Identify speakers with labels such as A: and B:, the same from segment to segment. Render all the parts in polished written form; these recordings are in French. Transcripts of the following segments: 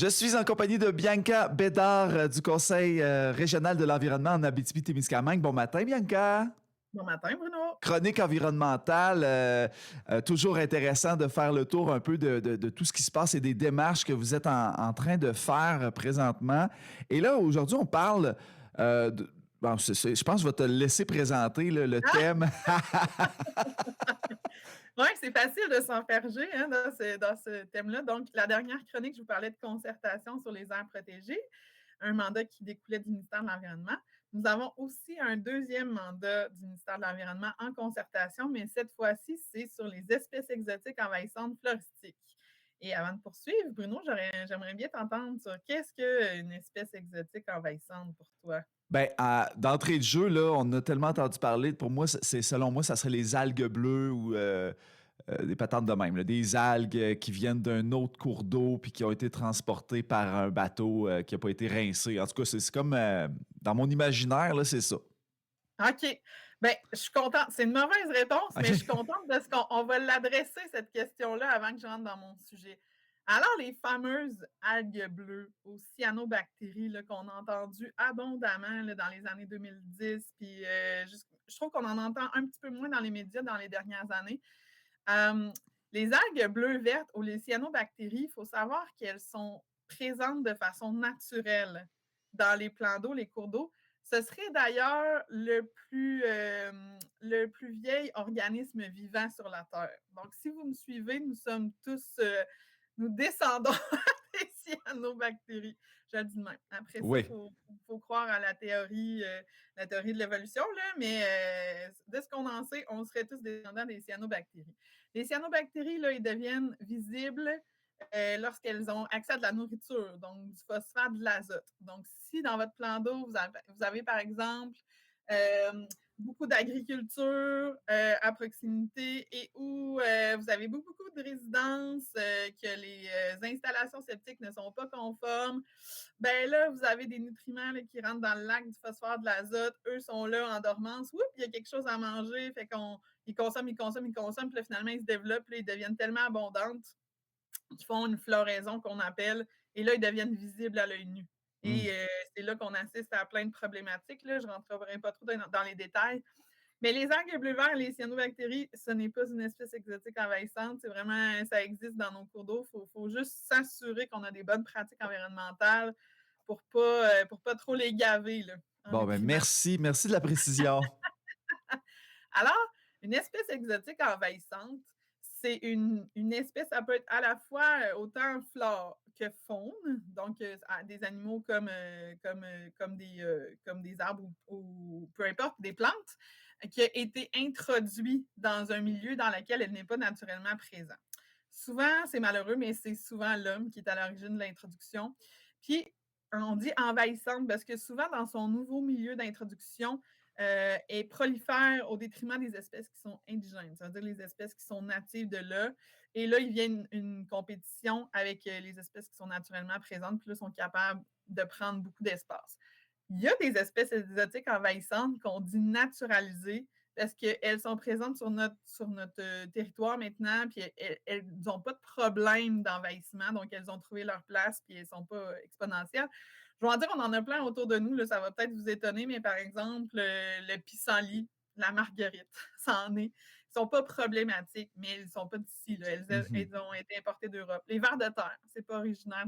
A: Je suis en compagnie de Bianca Bédard du Conseil régional de l'environnement en Abitibi-Témiscamingue. Bon matin, Bianca.
B: Bon matin, Bruno.
A: Chronique environnementale, toujours intéressant de faire le tour un peu de tout ce qui se passe et des démarches que vous êtes en train de faire présentement. Et là, aujourd'hui, on parle bon, je pense que je vais te laisser présenter le thème.
B: Oui, c'est facile de s'enferger dans ce thème-là. Donc, la dernière chronique, je vous parlais de concertation sur les aires protégées, un mandat qui découlait du ministère de l'Environnement. Nous avons aussi un deuxième mandat du ministère de l'Environnement en concertation, mais cette fois-ci, c'est sur les espèces exotiques envahissantes floristiques. Et avant de poursuivre, Bruno, j'aimerais bien t'entendre sur qu'est-ce qu'une espèce exotique envahissante pour toi?
A: Ben, d'entrée de jeu, là, on a tellement entendu parler. Pour moi, selon moi, ça serait les algues bleues ou des patentes de même. Là, des algues qui viennent d'un autre cours d'eau puis qui ont été transportées par un bateau qui n'a pas été rincé. En tout cas, c'est comme dans mon imaginaire, là, c'est ça.
B: OK. Bien, je suis contente. C'est une mauvaise réponse, mais
A: OK.
B: je suis contente parce qu'on va l'adresser, cette question-là, avant que je rentre dans mon sujet. Alors, les fameuses algues bleues aux cyanobactéries là, qu'on a entendues abondamment là, dans les années 2010, puis je trouve qu'on en entend un petit peu moins dans les médias dans les dernières années. Les algues bleues vertes ou les cyanobactéries, il faut savoir qu'elles sont présentes de façon naturelle dans les plans d'eau, les cours d'eau. Ce serait d'ailleurs le plus vieil organisme vivant sur la Terre. Donc, si vous me suivez, nous sommes tous, nous descendons des cyanobactéries. Je le dis de même. Après ça, il
A: Oui.
B: faut croire à la théorie de l'évolution, là, mais de ce qu'on en sait, on serait tous descendants des cyanobactéries. Les cyanobactéries, là, ils deviennent visibles lorsqu'elles ont accès à de la nourriture, donc du phosphate, de l'azote. Donc, si dans votre plan d'eau, vous avez par exemple beaucoup d'agriculture à proximité et où vous avez beaucoup de résidences, que les installations septiques ne sont pas conformes, ben là, vous avez des nutriments là, qui rentrent dans le lac, du phosphore, de l'azote. Eux sont là en dormance. Oups, il y a quelque chose à manger. Fait qu'ils consomment. Puis là, finalement, ils se développent. Là, ils deviennent tellement abondantes qui font une floraison qu'on appelle, et là, ils deviennent visibles à l'œil nu.
A: Mm.
B: Et c'est là qu'on assiste à plein de problématiques. Là. Je ne rentrerai pas trop dans les détails. Mais les algues bleu-vert, les cyanobactéries, ce n'est pas une espèce exotique envahissante. C'est vraiment, ça existe dans nos cours d'eau. Il faut juste s'assurer qu'on a des bonnes pratiques environnementales pour pas trop les gaver là, en
A: Bon, ben
B: nutriments.
A: merci de la précision.
B: Alors, une espèce exotique envahissante, c'est une espèce, ça peut être à la fois autant flore que faune, donc des animaux comme des arbres ou peu importe, des plantes, qui a été introduit dans un milieu dans lequel elle n'est pas naturellement présente. Souvent, c'est malheureux, mais c'est souvent l'homme qui est à l'origine de l'introduction. Puis, on dit envahissante parce que souvent, dans son nouveau milieu d'introduction, et prolifère au détriment des espèces qui sont indigènes, c'est-à-dire les espèces qui sont natives de là. Et là, il vient une compétition avec les espèces qui sont naturellement présentes, puis là, sont capables de prendre beaucoup d'espace. Il y a des espèces exotiques envahissantes qu'on dit naturalisées parce qu'elles sont présentes sur notre territoire maintenant, puis elles n'ont pas de problème d'envahissement, donc elles ont trouvé leur place, puis elles ne sont pas exponentielles. Je vais en dire, on en a plein autour de nous, là, ça va peut-être vous étonner, mais par exemple, le pissenlit, la marguerite, ça en est. Ils ne sont pas problématiques, mais ils ne sont pas d'ici. Elles ont été importées d'Europe. Les vers de terre, ce n'est pas originaire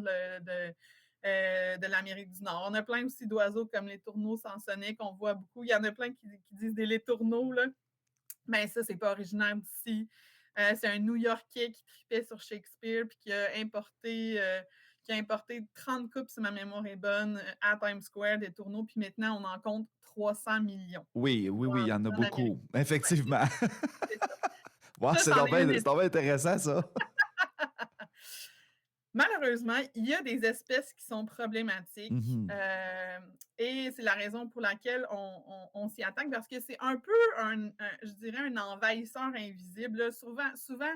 B: de l'Amérique du Nord. On a plein aussi d'oiseaux comme les tourneaux sansoniques, on voit beaucoup. Il y en a plein qui disent des létourneaux, là. Mais ça, c'est pas originaire d'ici. C'est un New-Yorkais qui tripait sur Shakespeare puis qui a importé 30 coupes, si ma mémoire est bonne, à Times Square, des tourneaux. Puis maintenant, on en compte 300 millions
A: Oui, il y en a
B: en Amérique.
A: beaucoup,
B: Ouais,
A: effectivement.
B: c'est ça.
A: Wow,
B: Ça, c'en est une
A: c'est donc bien intéressant, ça.
B: Malheureusement, il y a des espèces qui sont problématiques
A: Mhm.
B: et c'est la raison pour laquelle on s'y attaque parce que c'est un peu, je dirais, un envahisseur invisible. Là. Souvent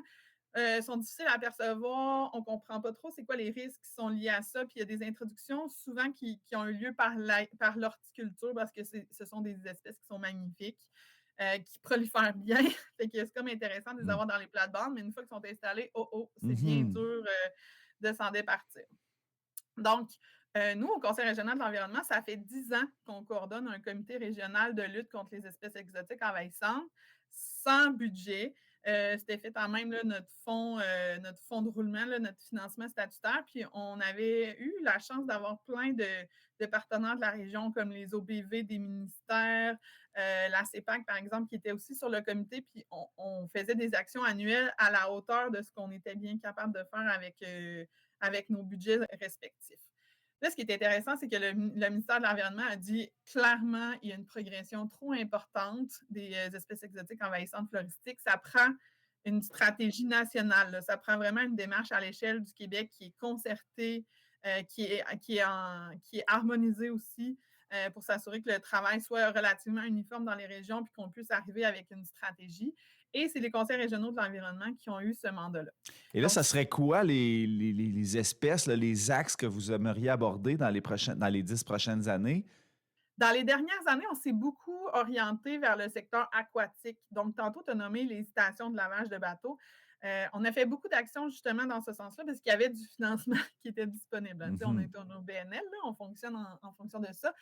B: sont difficiles à percevoir, on ne comprend pas trop c'est quoi les risques qui sont liés à ça, puis il y a des introductions souvent qui ont eu lieu par l'horticulture parce que ce sont des espèces qui sont magnifiques. Qui prolifèrent bien. Fait que c'est comme intéressant de les avoir dans les plates-bandes, mais une fois qu'ils sont installés, c'est bien
A: Mhm.
B: dur de s'en départir. Donc, nous, au Conseil régional de l'environnement, ça fait 10 ans qu'on coordonne un comité régional de lutte contre les espèces exotiques envahissantes sans budget. C'était fait en même là, notre fonds de roulement, là, notre financement statutaire. Puis on avait eu la chance d'avoir plein de partenaires de la région, comme les OBV des ministères, la CEPAC, par exemple, qui était aussi sur le comité. Puis on faisait des actions annuelles à la hauteur de ce qu'on était bien capable de faire avec nos budgets respectifs. Là, ce qui est intéressant, c'est que le ministère de l'Environnement a dit clairement il y a une progression trop importante des espèces exotiques envahissantes floristiques. Ça prend une stratégie nationale. Là. Ça prend vraiment une démarche à l'échelle du Québec qui est concertée, qui est harmonisée aussi pour s'assurer que le travail soit relativement uniforme dans les régions puis qu'on puisse arriver avec une stratégie. Et c'est les conseils régionaux de l'environnement qui ont eu ce mandat-là.
A: Et là,
B: Donc,
A: ça serait quoi les espèces, là, les axes que vous aimeriez aborder dans les 10 prochaines années?
B: dans les dernières années, on s'est beaucoup orienté vers le secteur aquatique. Donc, tantôt, tu as nommé les stations de lavage de bateaux. On a fait beaucoup d'actions justement dans ce sens-là parce qu'il y avait du financement qui était disponible. On
A: Mhm.
B: est au BNL, là, on fonctionne en fonction de ça.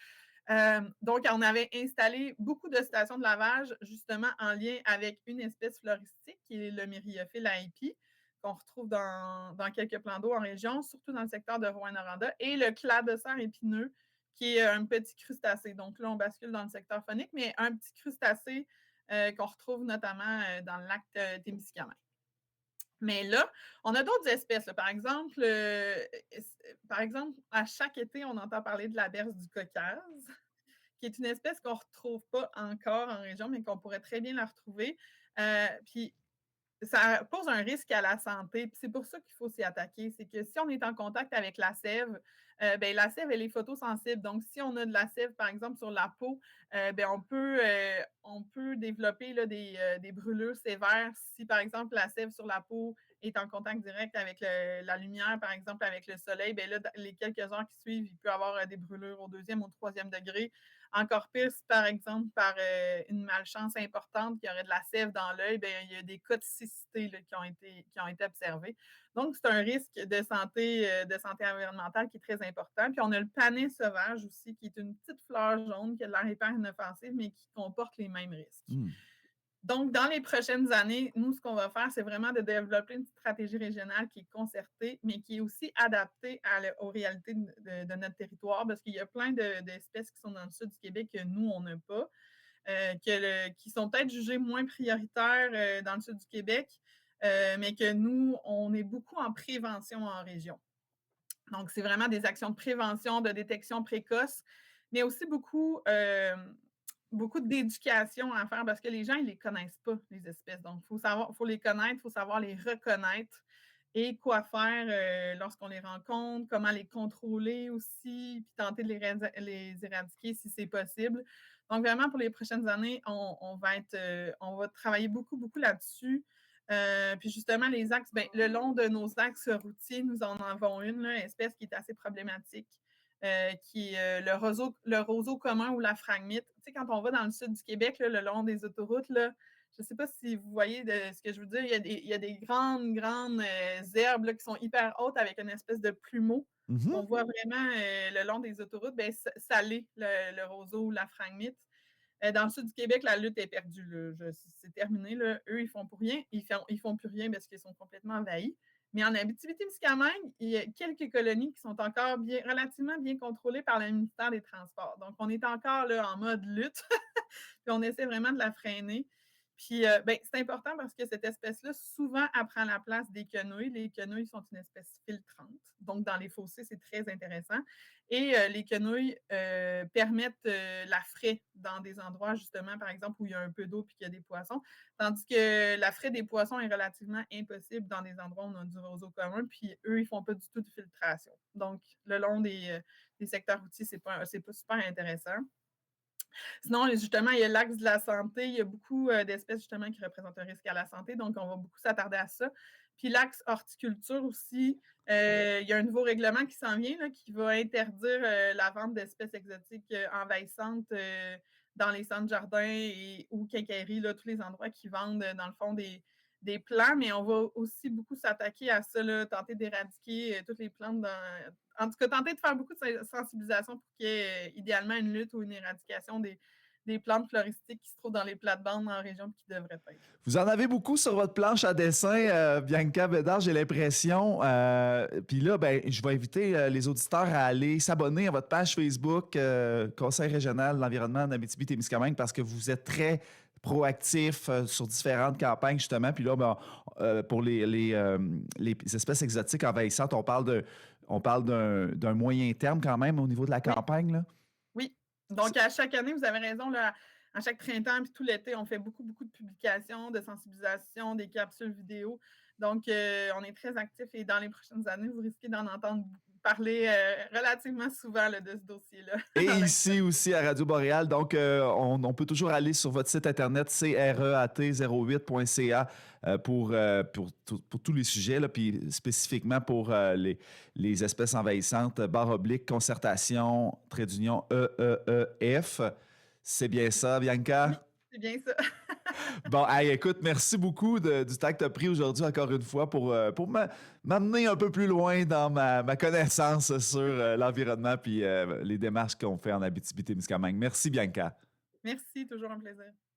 B: Donc, on avait installé beaucoup de stations de lavage justement en lien avec une espèce floristique qui est le Myriophile aipi, qu'on retrouve dans quelques plans d'eau en région, surtout dans le secteur de Rouyn-Noranda, et le cladocère épineux, qui est un petit crustacé. Donc là, on bascule dans le secteur phonique, mais un petit crustacé qu'on retrouve notamment dans le lac Témiscamingue. Mais là, on a d'autres espèces. Là. Par exemple, à chaque été, on entend parler de la berce du Caucase, qui est une espèce qu'on ne retrouve pas encore en région, mais qu'on pourrait très bien la retrouver. Puis ça pose un risque à la santé. Puis c'est pour ça qu'il faut s'y attaquer. C'est que si on est en contact avec la sève, ben, la sève, elle est photosensible. Donc, si on a de la sève, par exemple, sur la peau, ben, on peut développer là, des brûlures sévères si, par exemple, la sève sur la peau est en contact direct avec la lumière, par exemple, avec le soleil. Ben, là, les quelques heures qui suivent, il peut y avoir des brûlures au 2e, au 3e degré. Encore pire, si par exemple, par une malchance importante, qu'il y aurait de la sève dans l'œil, bien, il y a des cas de cécité là, qui ont été observés. Donc, c'est un risque de santé environnementale qui est très important. Puis, on a le panais sauvage aussi, qui est une petite fleur jaune qui a de l'air hyper inoffensive, mais qui comporte les mêmes risques.
A: Hmm.
B: Donc, dans les prochaines années, nous, ce qu'on va faire, c'est vraiment de développer une stratégie régionale qui est concertée, mais qui est aussi adaptée aux réalités de notre territoire, parce qu'il y a plein d'espèces qui sont dans le sud du Québec que nous, on n'a pas, qui sont peut-être jugées moins prioritaires dans le sud du Québec, mais que nous, on est beaucoup en prévention en région. Donc, c'est vraiment des actions de prévention, de détection précoce, mais aussi beaucoup d'éducation à faire parce que les gens, ils ne les connaissent pas, les espèces. Donc, faut les connaître, il faut savoir les reconnaître et quoi faire lorsqu'on les rencontre, comment les contrôler aussi, puis tenter de les éradiquer si c'est possible. Donc, vraiment, pour les prochaines années, on va travailler beaucoup, beaucoup là-dessus. Puis justement, les axes, ben, le long de nos axes routiers, nous en avons une espèce qui est assez problématique, qui est le roseau commun ou la phragmite. Tu sais, quand on va dans le sud du Québec, là, le long des autoroutes, là, je ne sais pas si vous voyez ce que je veux dire, il y a des grandes, grandes herbes là, qui sont hyper hautes avec une espèce de plumeau qu'on
A: Mhm.
B: voit vraiment le long des autoroutes. Ben, ça l'est, le roseau ou la phragmite. Dans le sud du Québec, la lutte est perdue. C'est terminé. Là. Eux, ils font pour rien. Ils font plus rien parce qu'ils sont complètement envahis. Mais en Abitibi-Témiscamingue, il y a quelques colonies qui sont encore relativement bien contrôlées par le ministère des Transports. Donc, on est encore là, en mode lutte. Puis on essaie vraiment de la freiner. Puis, ben, c'est important parce que cette espèce-là, souvent, elle prend la place des quenouilles. Les quenouilles sont une espèce filtrante. Donc, dans les fossés, c'est très intéressant. Et les quenouilles permettent la fraie dans des endroits, justement, par exemple, où il y a un peu d'eau puis qu'il y a des poissons. Tandis que la fraie des poissons est relativement impossible dans des endroits où on a du roseau commun. Puis, eux, ils ne font pas du tout de filtration. Donc, le long des secteurs routiers, ce n'est pas super intéressant. Sinon, justement, il y a l'axe de la santé. Il y a beaucoup d'espèces, justement, qui représentent un risque à la santé. Donc, on va beaucoup s'attarder à ça. Puis l'axe horticulture aussi, il y a un nouveau règlement qui s'en vient, là, qui va interdire la vente d'espèces exotiques envahissantes dans les centres jardins ou quincailleries, là, tous les endroits qui vendent, dans le fond, des plans, mais on va aussi beaucoup s'attaquer à ça, là, tenter d'éradiquer toutes les plantes en tout cas, tenter de faire beaucoup de sensibilisation pour qu'il y ait idéalement une lutte ou une éradication des plantes floristiques qui se trouvent dans les plates-bandes en région qui devraient être.
A: Vous en avez beaucoup sur votre planche à dessin, Bianca Bédard, j'ai l'impression. Puis là, ben, je vais inviter les auditeurs à aller s'abonner à votre page Facebook, Conseil régional de l'environnement d'Abitibi-Témiscamingue, parce que vous êtes très proactif sur différentes campagnes, justement. Puis là, ben, pour les espèces exotiques envahissantes, on parle d'un moyen terme quand même au niveau de la
B: Oui.
A: campagne, là.
B: Oui. Donc, à chaque année, vous avez raison, là, à chaque printemps puis tout l'été, on fait beaucoup, beaucoup de publications, de sensibilisation, des capsules vidéo. Donc, on est très actifs et dans les prochaines années, vous risquez d'en entendre parler relativement souvent là, de ce dossier-là
A: Et
B: dans
A: ici
B: l'actualité.
A: aussi à Radio Boréal. Donc, on peut toujours aller sur votre site internet creat08.ca pour tous les sujets, là, puis spécifiquement pour les espèces envahissantes, barre oblique, concertation, trait d'union EEEF. C'est bien ça,
B: Oui,
A: Bianca?
B: c'est bien ça.
A: Bon, hey, écoute, merci beaucoup du temps que tu as pris aujourd'hui, encore une fois, pour m'amener un peu plus loin dans ma connaissance sur l'environnement puis les démarches qu'on fait en Abitibi-Témiscamingue. Merci, Bianca.
B: Merci, toujours un plaisir.